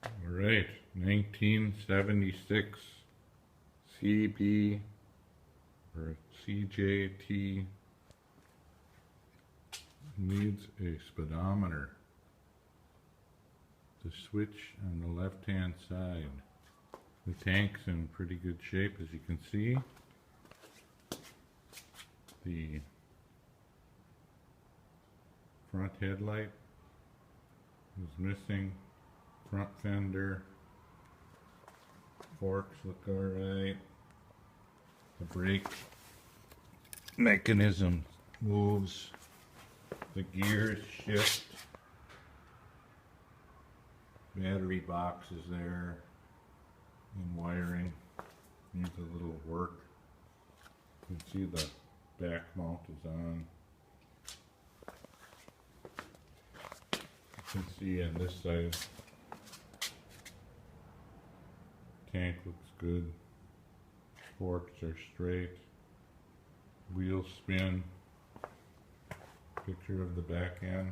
All right, 1976 CB or CJT needs a speedometer. The switch on the left hand side. The tank's in pretty good shape, as you can see. The front headlight is missing. Front fender. Forks look alright. The brake mechanism moves. The gears shift. Battery box is there. And wiring. Needs a little work. You can see the back mount is on. You can see on this side, tank looks good. Forks are straight. Wheels spin. Picture of the back end.